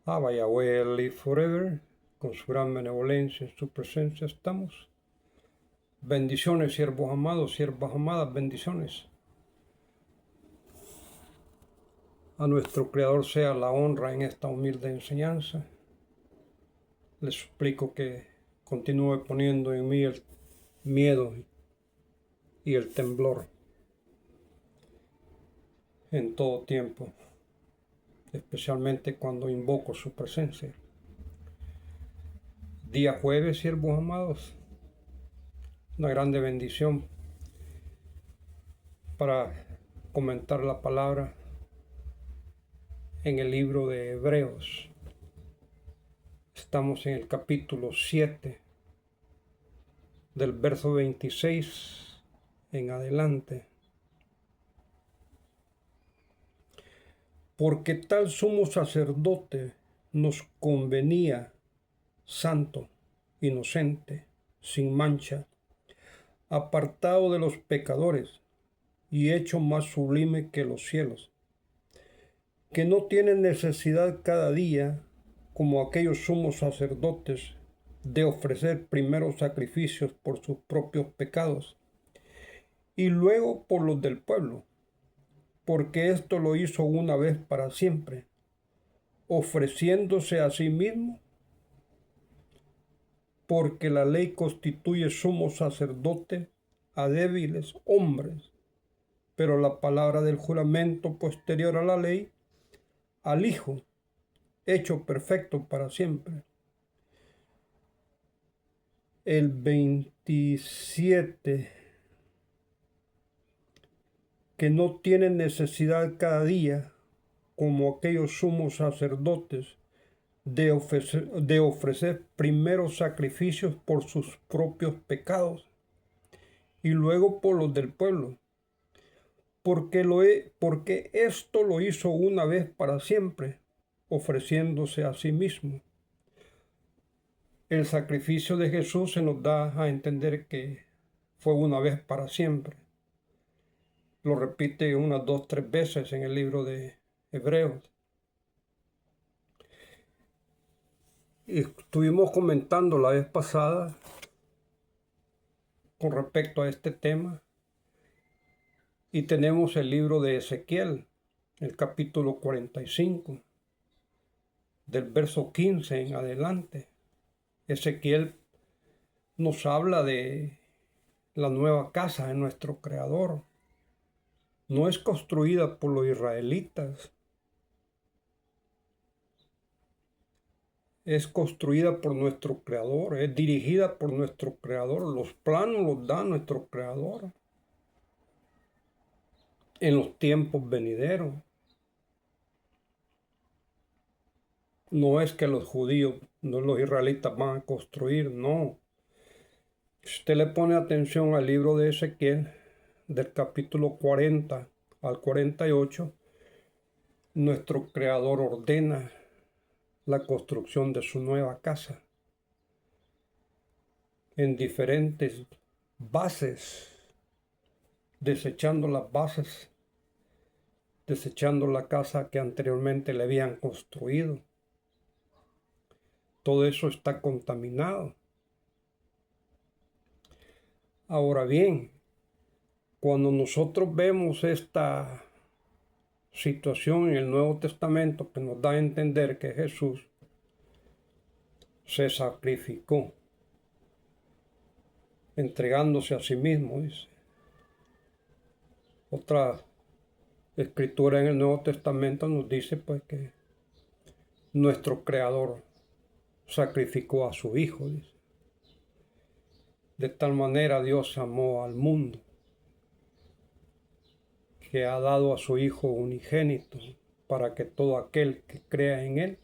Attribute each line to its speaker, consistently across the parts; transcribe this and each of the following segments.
Speaker 1: Abba Yahweh live forever, con su gran benevolencia en su presencia estamos. Bendiciones, siervos amados, siervas amadas, bendiciones. A nuestro Creador sea la honra en esta humilde enseñanza. Les suplico que continúe poniendo en mí el miedo y el temblor en todo tiempo, especialmente cuando invoco su presencia. Día jueves, siervos amados, una grande bendición para comentar la palabra en el libro de Hebreos. Estamos en el capítulo 7, del verso 26 en adelante. Porque tal sumo sacerdote nos convenía, santo, inocente, sin mancha, apartado de los pecadores y hecho más sublime que los cielos, que no tiene necesidad cada día, como aquellos sumos sacerdotes, de ofrecer primero sacrificios por sus propios pecados y luego por los del pueblo, porque esto lo hizo una vez para siempre, ofreciéndose a sí mismo, porque la ley constituye sumo sacerdote a débiles hombres, pero la palabra del juramento posterior a la ley, al Hijo, hecho perfecto para siempre. El 27, que no tiene necesidad cada día, como aquellos sumos sacerdotes, de ofrecer primero sacrificios por sus propios pecados y luego por los del pueblo, porque esto lo hizo una vez para siempre, ofreciéndose a sí mismo. El sacrificio de Jesús se nos da a entender que fue una vez para siempre. Lo repite unas 2-3 veces en el libro de Hebreos. Y estuvimos comentando la vez pasada con respecto a este tema. Y tenemos el libro de Ezequiel, el capítulo 45, del verso 15 en adelante. Ezequiel nos habla de la nueva casa de nuestro Creador. No es construida por los israelitas, es construida por nuestro Creador, es dirigida por nuestro Creador. Los planos los da nuestro Creador en los tiempos venideros. No es que los judíos, no los israelitas van a construir, no. Si usted le pone atención al libro de Ezequiel, del capítulo 40 al 48, nuestro Creador ordena la construcción de su nueva casa en diferentes bases, desechando las bases, desechando la casa que anteriormente le habían construido. Todo eso está contaminado. Ahora bien, cuando nosotros vemos esta situación en el Nuevo Testamento que nos da a entender que Jesús se sacrificó, entregándose a sí mismo, dice. Otra escritura en el Nuevo Testamento nos dice pues que nuestro Creador sacrificó a su Hijo, dice. De tal manera Dios amó al mundo que ha dado a su Hijo unigénito para que todo aquel que crea en Él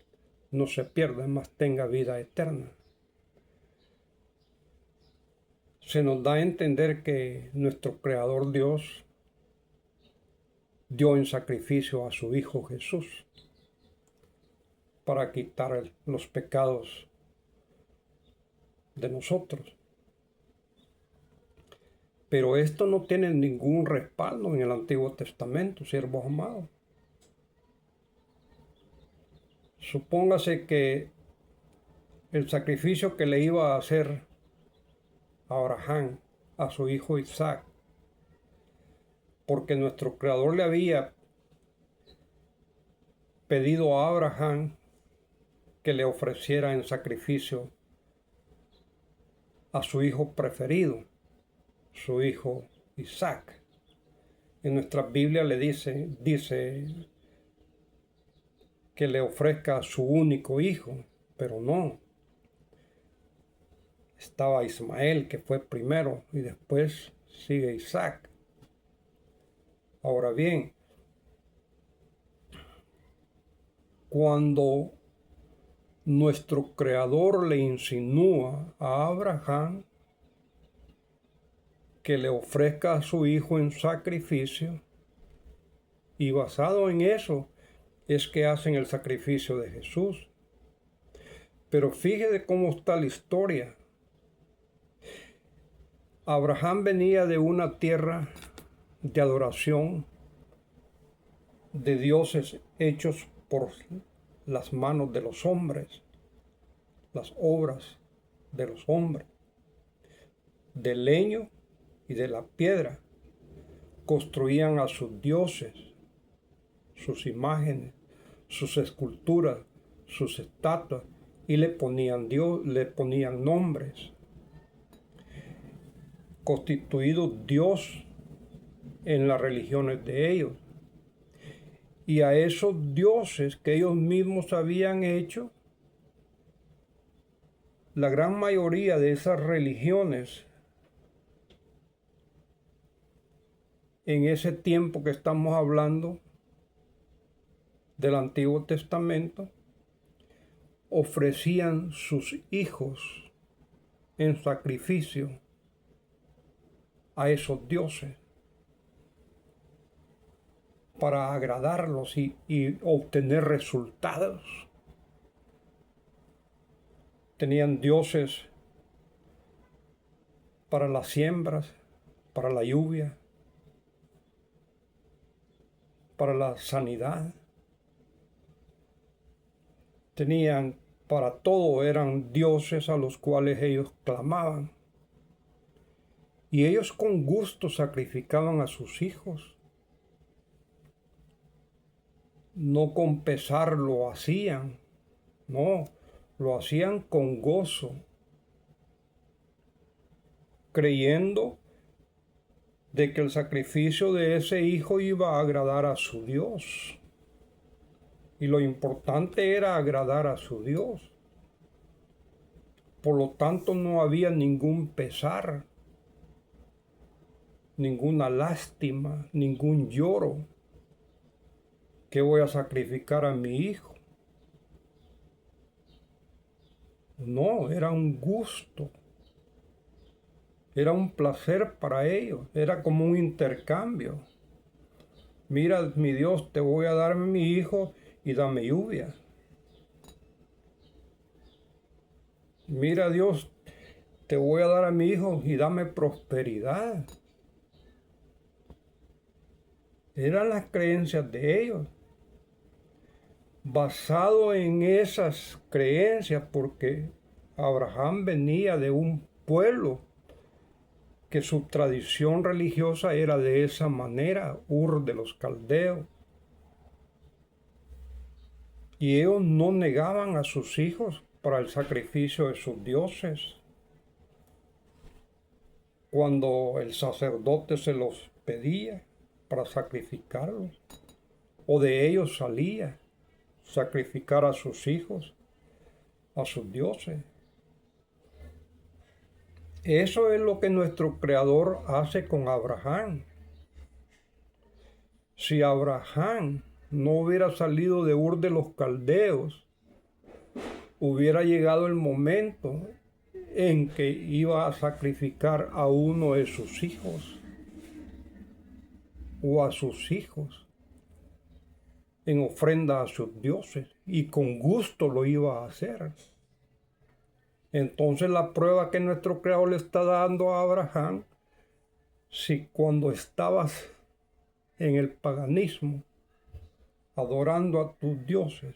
Speaker 1: no se pierda, mas tenga vida eterna. Se nos da a entender que nuestro Creador Dios dio en sacrificio a su Hijo Jesús para quitar los pecados de nosotros. Pero esto no tiene ningún respaldo en el Antiguo Testamento, siervos amados. Supóngase que el sacrificio que le iba a hacer a Abraham, a su hijo Isaac, porque nuestro Creador le había pedido a Abraham que le ofreciera en sacrificio a su hijo preferido, su hijo Isaac. En nuestra Biblia le dice que le ofrezca a su único hijo, pero no. Estaba Ismael, que fue primero, y después sigue Isaac. Ahora bien, cuando nuestro Creador le insinúa a Abraham que le ofrezca a su hijo en sacrificio, y basado en eso es que hacen el sacrificio de Jesús. Pero fíjese cómo está la historia. Abraham venía de una tierra de adoración de dioses hechos por las manos de los hombres, las obras de los hombres, de leño y de la piedra. Construían a sus dioses, sus imágenes, sus esculturas, sus estatuas, y le ponían nombres. Constituido Dios en las religiones de ellos. Y a esos dioses que ellos mismos habían hecho, la gran mayoría de esas religiones en ese tiempo que estamos hablando del Antiguo Testamento, ofrecían sus hijos en sacrificio a esos dioses para agradarlos y obtener resultados. Tenían dioses para las siembras, para la lluvia, para la sanidad. Tenían para todo, eran dioses a los cuales ellos clamaban. Y ellos con gusto sacrificaban a sus hijos. No con pesar lo hacían, no, lo hacían con gozo, creyendo de que el sacrificio de ese hijo iba a agradar a su Dios. Y lo importante era agradar a su Dios. Por lo tanto, no había ningún pesar, ninguna lástima, ningún lloro. ¿Qué voy a sacrificar a mi hijo? No, era un gusto. Era un placer para ellos. Era como un intercambio. Mira, mi Dios, te voy a dar mi hijo y dame lluvia. Mira, Dios, te voy a dar a mi hijo y dame prosperidad. Eran las creencias de ellos. Basado en esas creencias, porque Abraham venía de un pueblo que su tradición religiosa era de esa manera, Ur de los Caldeos. Y ellos no negaban a sus hijos para el sacrificio de sus dioses. Cuando el sacerdote se los pedía para sacrificarlos, o de ellos salía sacrificar a sus hijos, a sus dioses. Eso es lo que nuestro Creador hace con Abraham. Si Abraham no hubiera salido de Ur de los Caldeos, hubiera llegado el momento en que iba a sacrificar a uno de sus hijos o a sus hijos en ofrenda a sus dioses, y con gusto lo iba a hacer. Entonces la prueba que nuestro Creador le está dando a Abraham, si cuando estabas en el paganismo, adorando a tus dioses,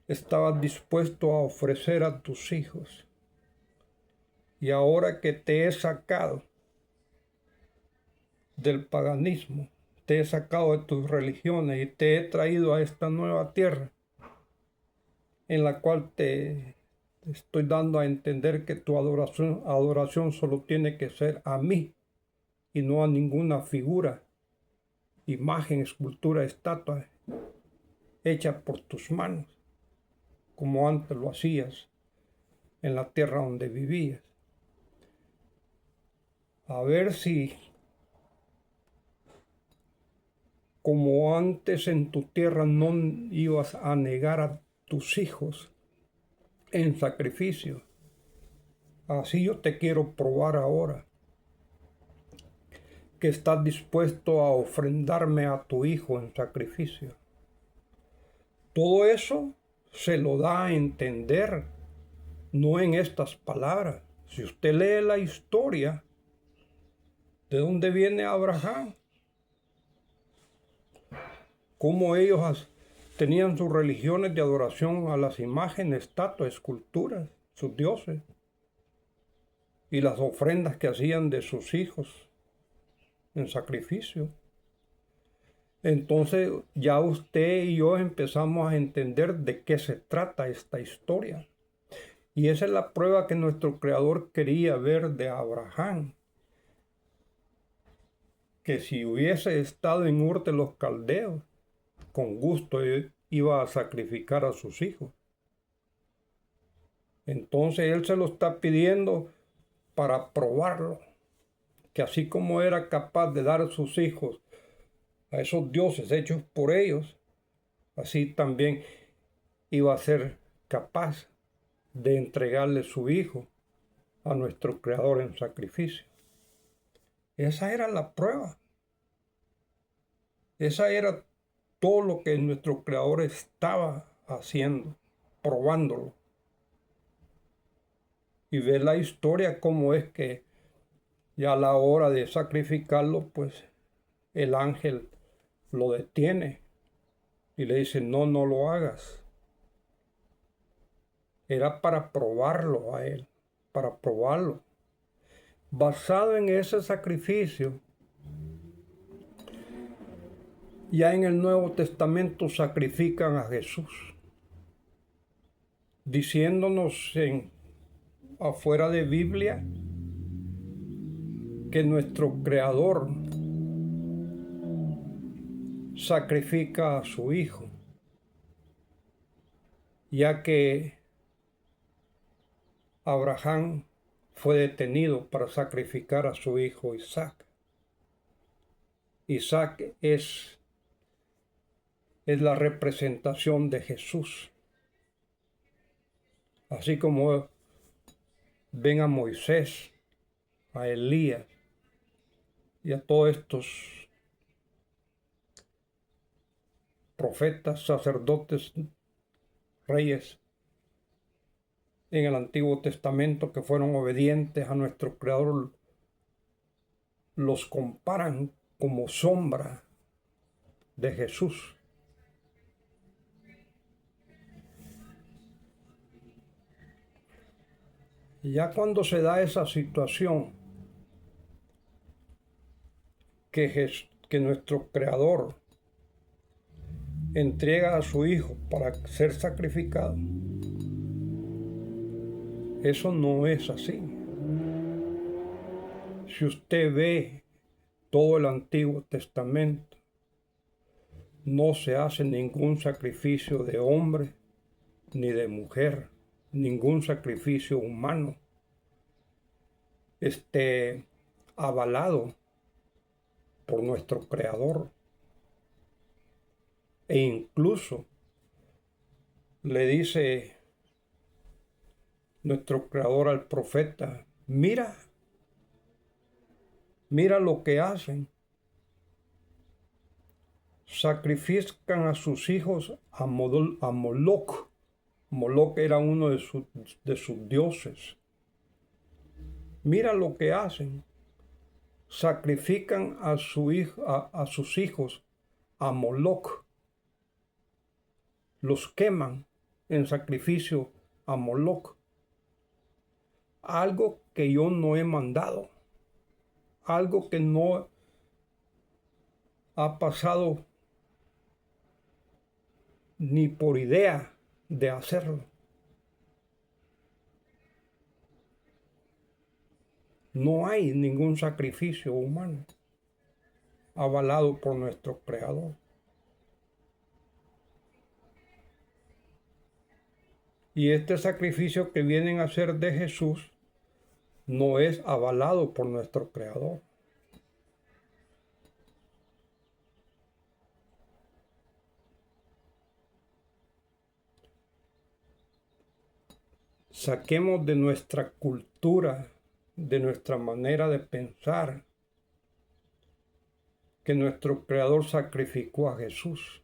Speaker 1: estabas dispuesto a ofrecer a tus hijos. Y ahora que te he sacado del paganismo, te he sacado de tus religiones y te he traído a esta nueva tierra, en la cual te estoy dando a entender que tu adoración solo tiene que ser a mí y no a ninguna figura, imagen, escultura, estatua hecha por tus manos, como antes lo hacías en la tierra donde vivías. A ver si, como antes en tu tierra, no ibas a negar a tus hijos en sacrificio. Así yo te quiero probar ahora, que estás dispuesto a ofrendarme a tu hijo en sacrificio. Todo eso se lo da a entender, no en estas palabras. Si usted lee la historia, ¿de dónde viene Abraham? Cómo ellos tenían sus religiones de adoración a las imágenes, estatuas, esculturas, sus dioses, y las ofrendas que hacían de sus hijos en sacrificio. Entonces ya usted y yo empezamos a entender de qué se trata esta historia. Y esa es la prueba que nuestro Creador quería ver de Abraham. Que si hubiese estado en Ur de los Caldeos, con gusto iba a sacrificar a sus hijos. Entonces Él se lo está pidiendo para probarlo. Que así como era capaz de dar a sus hijos a esos dioses hechos por ellos, así también iba a ser capaz de entregarle su hijo a nuestro Creador en sacrificio. Esa era la prueba. Esa era todo lo que nuestro Creador estaba haciendo, probándolo. Y ve la historia cómo es que ya a la hora de sacrificarlo, pues el ángel lo detiene y le dice, no, no lo hagas. Era para probarlo a él, para probarlo. Basado en ese sacrificio, ya en el Nuevo Testamento sacrifican a Jesús, diciéndonos afuera de Biblia que nuestro Creador sacrifica a su Hijo, ya que Abraham fue detenido para sacrificar a su hijo Isaac. Isaac es la representación de Jesús. Así como ven a Moisés, a Elías y a todos estos profetas, sacerdotes, reyes en el Antiguo Testamento que fueron obedientes a nuestro Creador, los comparan como sombra de Jesús. Y ya cuando se da esa situación, que nuestro Creador entrega a su Hijo para ser sacrificado, eso no es así. Si usted ve todo el Antiguo Testamento, no se hace ningún sacrificio de hombre ni de mujer, ningún sacrificio humano avalado por nuestro Creador. E incluso le dice nuestro Creador al profeta, mira lo que hacen. Sacrifican a sus hijos a Moloch. Moloch era uno de sus dioses. Mira lo que hacen. Sacrifican a sus hijos a Moloch. Los queman en sacrificio a Moloch. Algo que yo no he mandado. Algo que no ha pasado ni por idea de hacerlo. No hay ningún sacrificio humano avalado por nuestro Creador. Y este sacrificio que vienen a ser de Jesús no es avalado por nuestro Creador. Saquemos de nuestra cultura, de nuestra manera de pensar, que nuestro Creador sacrificó a Jesús,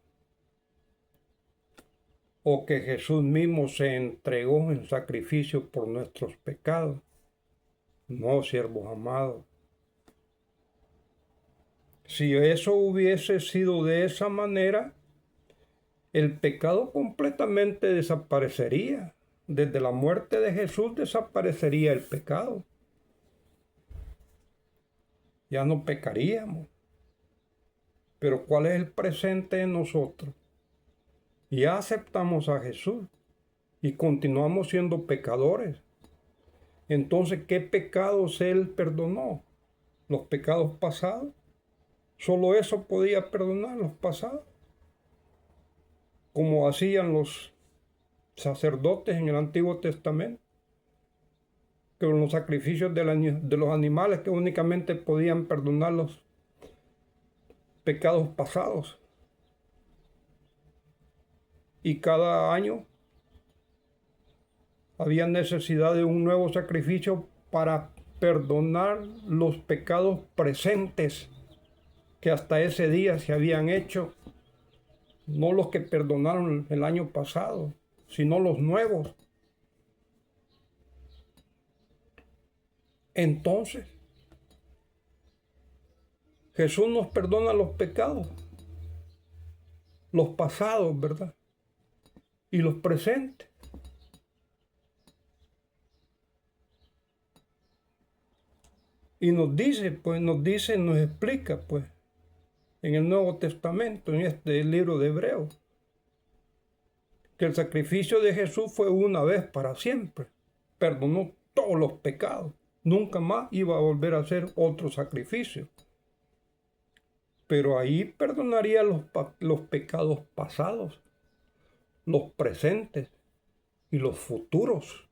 Speaker 1: o que Jesús mismo se entregó en sacrificio por nuestros pecados. No, siervos amados. Si eso hubiese sido de esa manera, el pecado completamente desaparecería. Desde la muerte de Jesús desaparecería el pecado. Ya no pecaríamos. Pero ¿cuál es el presente en nosotros? Ya aceptamos a Jesús y continuamos siendo pecadores. Entonces, ¿qué pecados Él perdonó? ¿Los pecados pasados? Solo eso podía perdonar, los pasados. Como hacían los sacerdotes en el Antiguo Testamento, que con los sacrificios de los animales que únicamente podían perdonar los pecados pasados. Y cada año había necesidad de un nuevo sacrificio para perdonar los pecados presentes que hasta ese día se habían hecho, no los que perdonaron el año pasado, sino los nuevos. Entonces, Jesús nos perdona los pecados, los pasados, ¿verdad? Y los presentes. Y nos dice, nos explica, pues, en el Nuevo Testamento, en este libro de Hebreos, que el sacrificio de Jesús fue una vez para siempre. Perdonó todos los pecados. Nunca más iba a volver a hacer otro sacrificio. Pero ahí perdonaría los pecados pasados, los presentes y los futuros.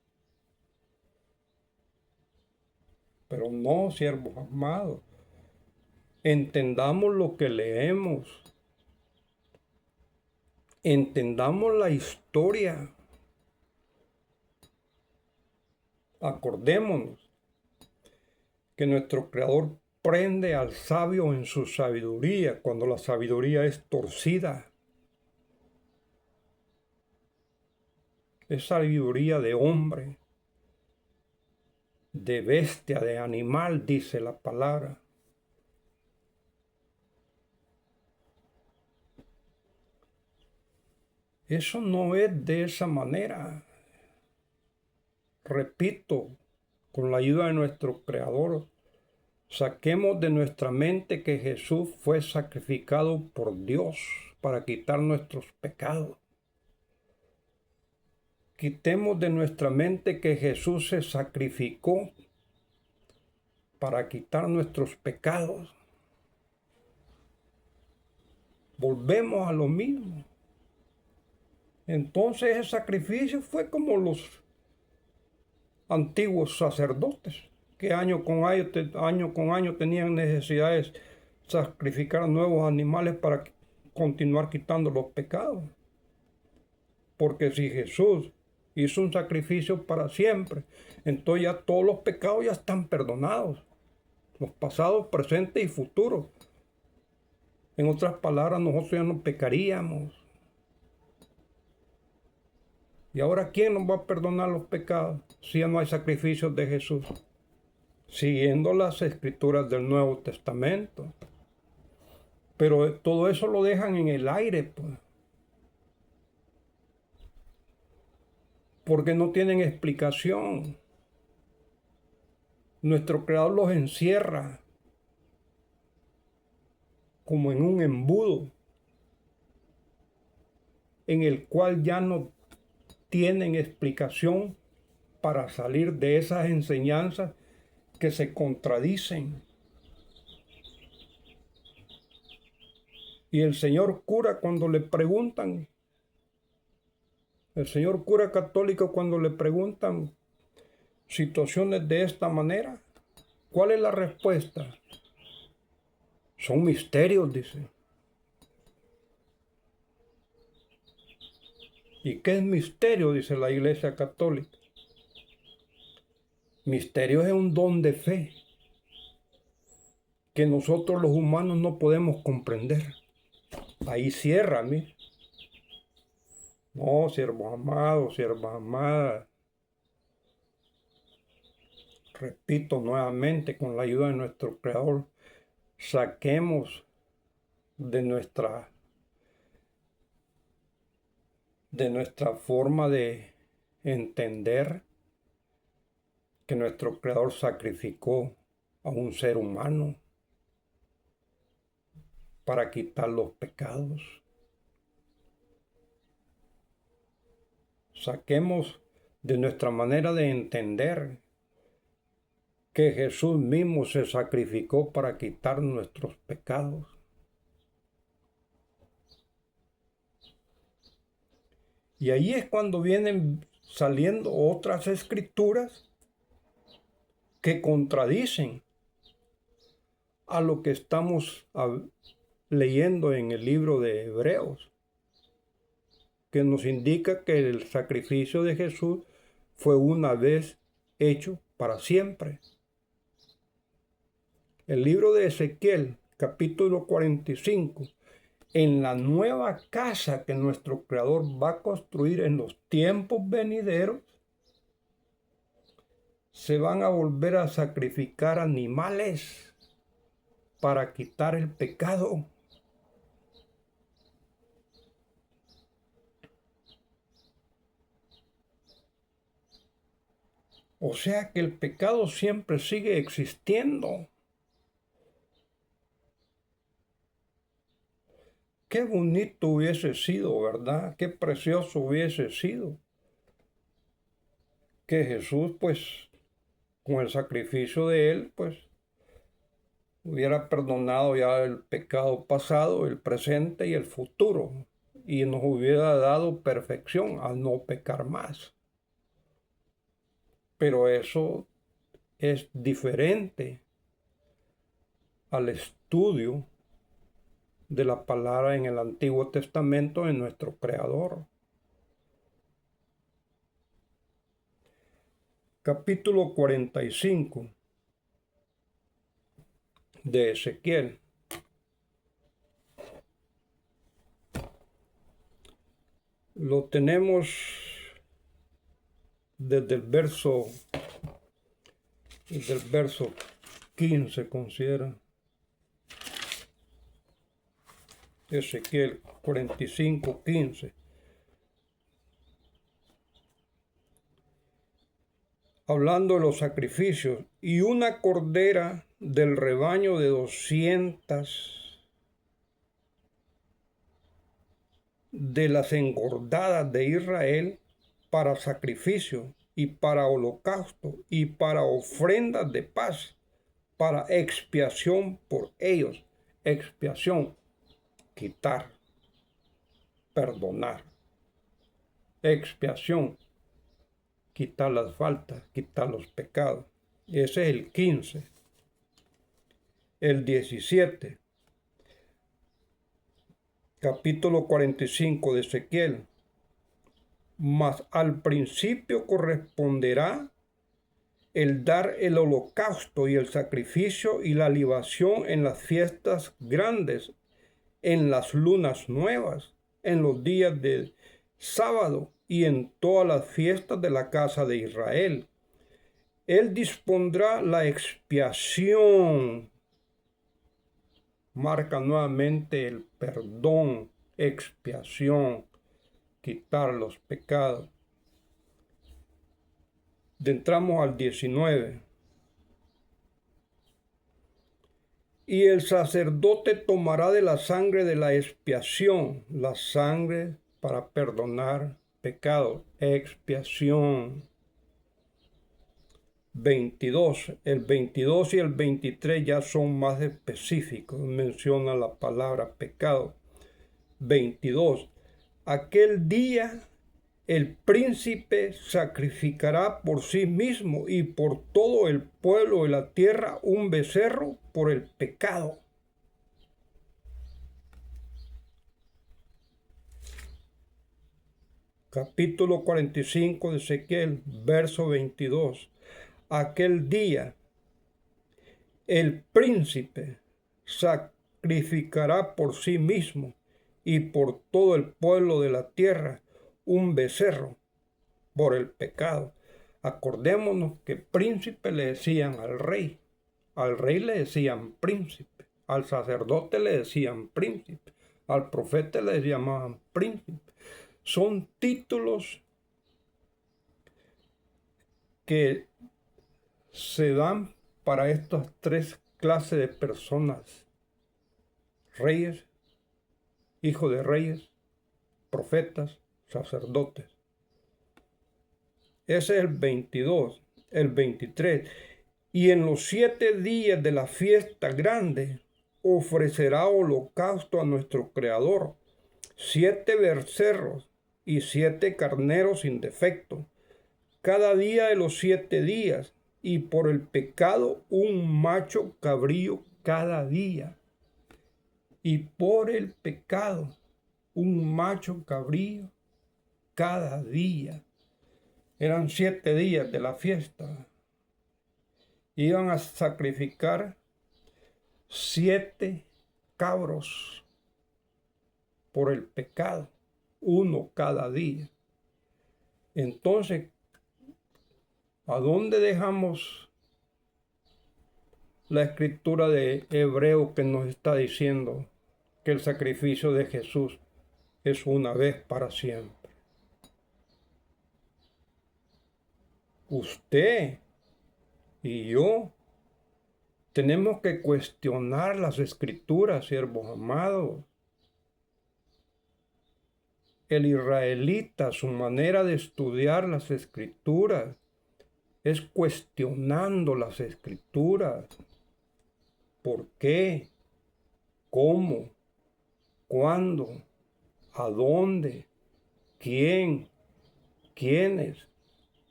Speaker 1: Pero no, siervos amados, entendamos lo que leemos, entendamos la historia, acordémonos que nuestro Creador prende al sabio en su sabiduría cuando la sabiduría es torcida. Es sabiduría de hombre, de bestia, de animal, dice la palabra. Eso no es de esa manera. Repito, con la ayuda de nuestro Creador, saquemos de nuestra mente que Jesús fue sacrificado por Dios para quitar nuestros pecados. Quitemos de nuestra mente que Jesús se sacrificó para quitar nuestros pecados. Volvemos a lo mismo. Entonces ese sacrificio fue como los antiguos sacerdotes, que año con año tenían necesidades de sacrificar nuevos animales para continuar quitando los pecados. Porque si Jesús hizo un sacrificio para siempre, entonces ya todos los pecados ya están perdonados, los pasados, presentes y futuros. En otras palabras, nosotros ya no pecaríamos. ¿Y ahora quién nos va a perdonar los pecados si ya no hay sacrificios de Jesús? Siguiendo las escrituras del Nuevo Testamento. Pero todo eso lo dejan en el aire, pues. porque no tienen explicación. Nuestro Creador los encierra como en un embudo en el cual ya no tienen explicación para salir de esas enseñanzas que se contradicen. Y el señor cura cuando le preguntan, el señor cura católico cuando le preguntan situaciones de esta manera, ¿cuál es la respuesta? Son misterios, dice. ¿Y qué es misterio? Dice la Iglesia Católica. Misterio es un don de fe que nosotros los humanos no podemos comprender. Ahí cierra, mire. No, siervos amados, siervas amadas. Repito nuevamente, con la ayuda de nuestro Creador, saquemos de nuestra forma de entender que nuestro Creador sacrificó a un ser humano para quitar los pecados. Saquemos de nuestra manera de entender que Jesús mismo se sacrificó para quitar nuestros pecados. Y ahí es cuando vienen saliendo otras escrituras que contradicen a lo que estamos leyendo en el libro de Hebreos, que nos indica que el sacrificio de Jesús fue una vez hecho para siempre. El libro de Ezequiel, capítulo 45, en la nueva casa que nuestro Creador va a construir en los tiempos venideros, se van a volver a sacrificar animales para quitar el pecado. O sea que el pecado siempre sigue existiendo. Qué bonito hubiese sido, ¿verdad? Qué precioso hubiese sido que Jesús, pues, con el sacrificio de Él, pues, hubiera perdonado ya el pecado pasado, el presente y el futuro, y nos hubiera dado perfección al no pecar más. Pero eso es diferente al estudio de la palabra en el Antiguo Testamento de nuestro Creador. Capítulo 45 de Ezequiel. Lo tenemos desde el verso 15, considera. Ezequiel 45, 15. Hablando de los sacrificios, y una cordera del rebaño de 200 de las engordadas de Israel para sacrificio y para holocausto y para ofrendas de paz, para expiación por ellos. Expiación, quitar, perdonar. Expiación, quitar las faltas, quitar los pecados. Ese es el 15. El 17. Capítulo 45 de Ezequiel. Mas al principio corresponderá el dar el holocausto y el sacrificio y la libación en las fiestas grandes, en las lunas nuevas, en los días de sábado y en todas las fiestas de la casa de Israel. Él dispondrá la expiación. Marca nuevamente el perdón, expiación, quitar los pecados. Entramos al 19. Y el sacerdote tomará de la sangre de la expiación, la sangre para perdonar pecados, expiación. 22. El 22 y el 23 ya son más específicos, menciona la palabra pecado. 22. Aquel día el príncipe sacrificará por sí mismo y por todo el pueblo de la tierra un becerro por el pecado. Capítulo 45 de Ezequiel, verso 22. Aquel día el príncipe sacrificará por sí mismo y por todo el pueblo de la tierra un becerro por el pecado. Acordémonos que príncipe le decían al rey le decían príncipe, al sacerdote le decían príncipe, al profeta le llamaban príncipe. Son títulos que se dan para estas tres clases de personas: reyes, hijos de reyes, profetas, sacerdotes. Ese es el 22, el 23. Y en los 7 días de la fiesta grande ofrecerá holocausto a nuestro Creador, 7 becerros y 7 carneros sin defecto, cada día de los 7 días, y por el pecado un macho cabrío cada día. Y por el pecado un macho cabrío cada día. Eran 7 días de la fiesta. Iban a sacrificar 7 cabros por el pecado, uno cada día. Entonces, ¿a dónde dejamos la escritura de Hebreo que nos está diciendo que el sacrificio de Jesús es una vez para siempre? Usted y yo tenemos que cuestionar las escrituras, siervos amados. El israelita, su manera de estudiar las escrituras es cuestionando las escrituras. ¿Por qué? ¿Cómo? ¿Cuándo? ¿A dónde? ¿Quién? ¿Quiénes?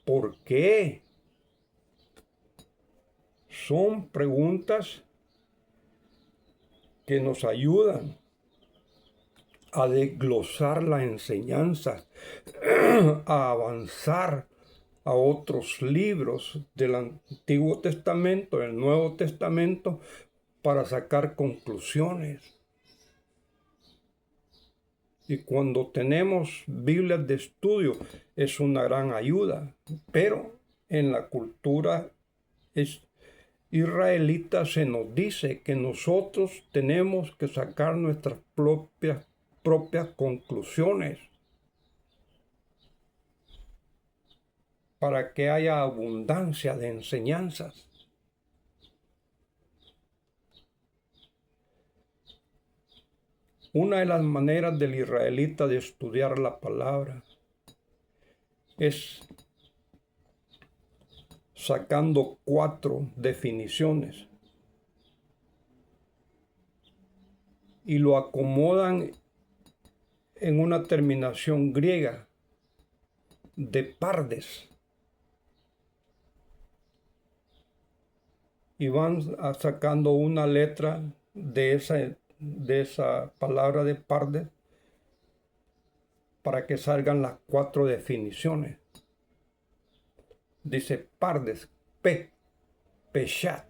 Speaker 1: ¿Por qué? Son preguntas que nos ayudan a desglosar la enseñanza, a avanzar a otros libros del Antiguo Testamento, del Nuevo Testamento, para sacar conclusiones. Y cuando tenemos Biblias de estudio es una gran ayuda, pero en la cultura israelita se nos dice que nosotros tenemos que sacar nuestras propias conclusiones para que haya abundancia de enseñanzas. Una de las maneras del israelita de estudiar la palabra es sacando 4 definiciones y lo acomodan en una terminación griega de pardes y van sacando una letra de esa palabra de pardes para que salgan las 4 definiciones. Dice pardes, peshat.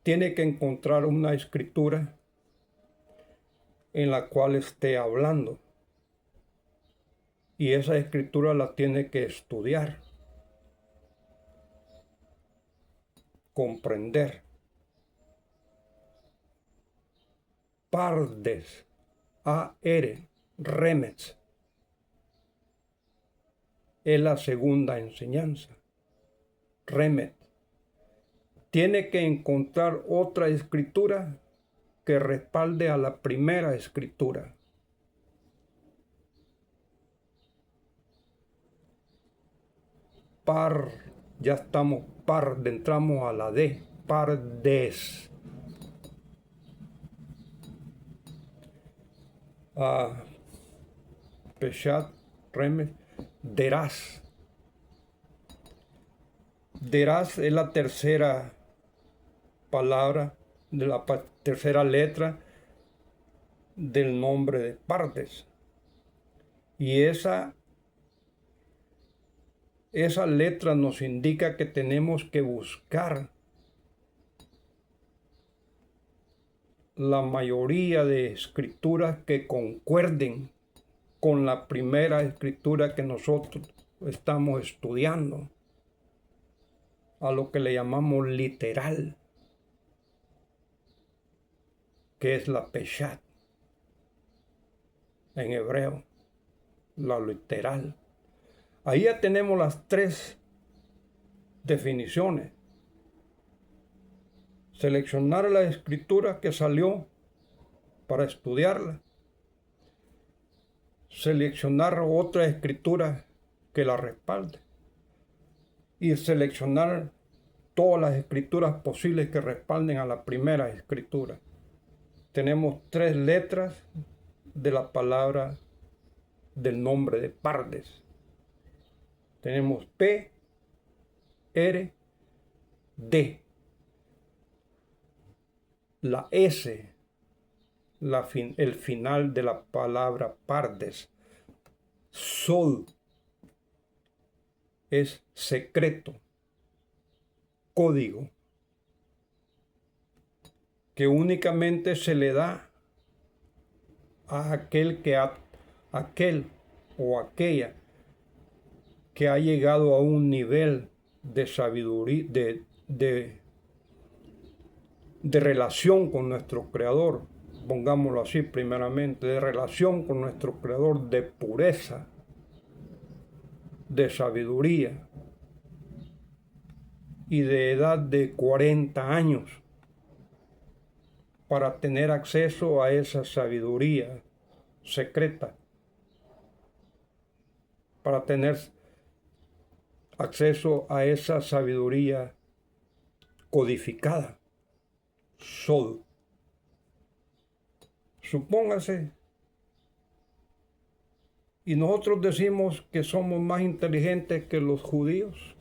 Speaker 1: Tiene que encontrar una escritura en la cual esté hablando. Y esa escritura la tiene que estudiar, comprender. Pardes, A-R, remets. es la segunda enseñanza. Remet. Tiene que encontrar otra escritura que respalde a la primera escritura. Par, ya estamos par, entramos a la D, pardes. Peshat, remes, derás. Derás es la tercera palabra, de la tercera letra del nombre de Pardes. Y esa letra nos indica que tenemos que buscar la mayoría de escrituras que concuerden con la primera escritura que nosotros estamos estudiando, a lo que le llamamos literal, que es la Peshat en hebreo, la literal. Ahí ya tenemos las tres definiciones. Seleccionar la escritura que salió para estudiarla. Seleccionar otra escritura que la respalde. Y seleccionar todas las escrituras posibles que respalden a la primera escritura. Tenemos tres letras de la palabra del nombre de Pardes. Tenemos P, R, D. La S, el final de la palabra Pardes. Sol es secreto, código, que únicamente se le da a aquel o aquella que ha llegado a un nivel de sabiduría, de relación con nuestro Creador, pongámoslo así primeramente, de relación con nuestro Creador, de pureza, de sabiduría, y de edad de 40 años, para tener acceso a esa sabiduría secreta, para tener acceso a esa sabiduría codificada. Sod. Supóngase, y nosotros decimos que somos más inteligentes que los judíos.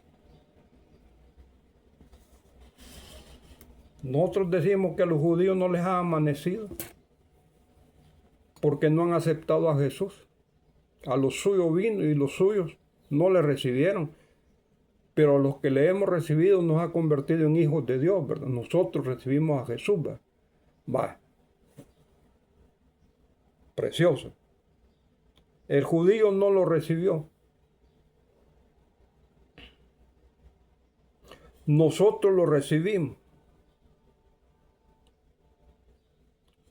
Speaker 1: Nosotros decimos que a los judíos no les ha amanecido porque no han aceptado a Jesús. A los suyos vino y los suyos no le recibieron. Pero a los que le hemos recibido nos ha convertido en hijos de Dios, ¿verdad? Nosotros recibimos a Jesús, ¿verdad? Va. Precioso. El judío no lo recibió. Nosotros lo recibimos.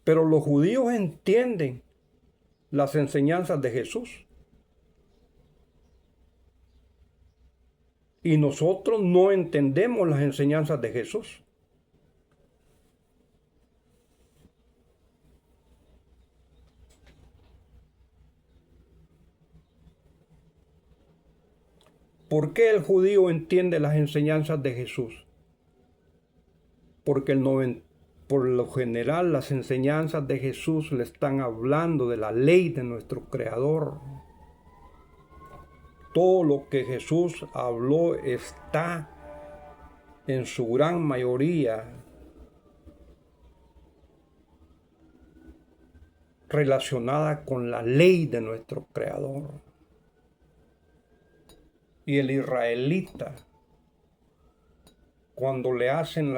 Speaker 1: Pero los judíos entienden las enseñanzas de Jesús. Y nosotros no entendemos las enseñanzas de Jesús. ¿Por qué el judío entiende las enseñanzas de Jesús? Porque por lo general las enseñanzas de Jesús le están hablando de la ley de nuestro Creador. Todo lo que Jesús habló está en su gran mayoría relacionada con la ley de nuestro Creador. Y el israelita, cuando le hacen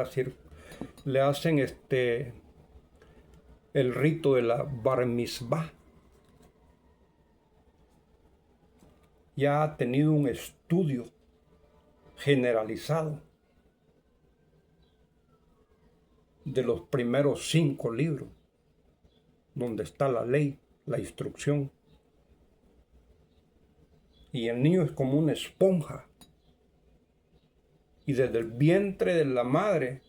Speaker 1: el rito de la Bar Mitzvah, ya ha tenido un estudio generalizado de los primeros 5 libros, donde está la ley, la instrucción. Y el niño es como una esponja. Y desde el vientre de la madre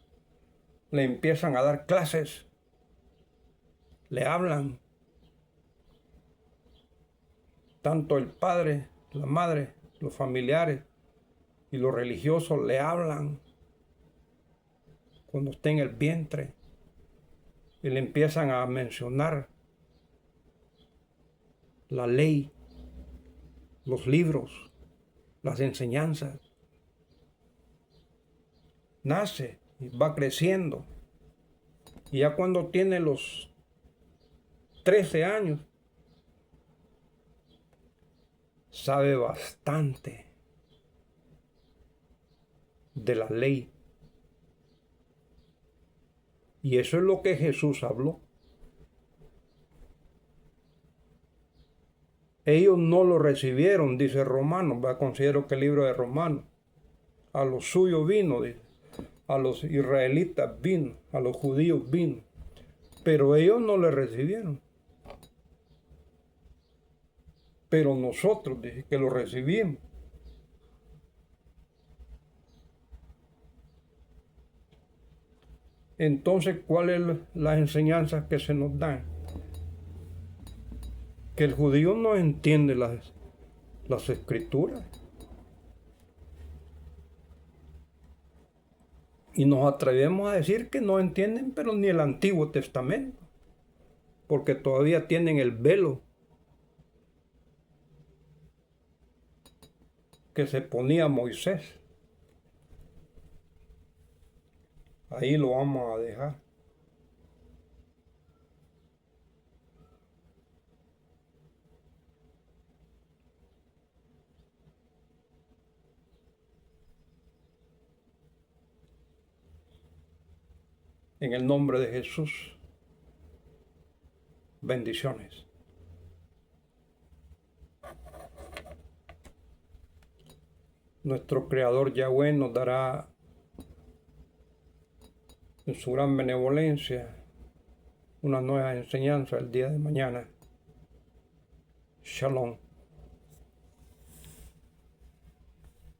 Speaker 1: le empiezan a dar clases. Le hablan. Tanto el padre, la madre, los familiares y los religiosos le hablan cuando está en el vientre. Y le empiezan a mencionar la ley, los libros, las enseñanzas. Nace y va creciendo. Y ya cuando tiene los 13 años, sabe bastante de la ley. Y eso es lo que Jesús habló. Ellos no lo recibieron, dice Romanos, considero que el libro de Romanos. A los suyos vino, dice. A los israelitas vino, a los judíos vino. Pero ellos no le recibieron. Pero nosotros, dice, que lo recibimos. Entonces, ¿cuáles son las enseñanzas que se nos dan? Que el judío no entiende las escrituras. Y nos atrevemos a decir que no entienden, pero ni el Antiguo Testamento, porque todavía tienen el velo que se ponía Moisés. Ahí lo vamos a dejar. En el nombre de Jesús, bendiciones. Nuestro Creador Yahweh nos dará en su gran benevolencia una nueva enseñanza el día de mañana. Shalom.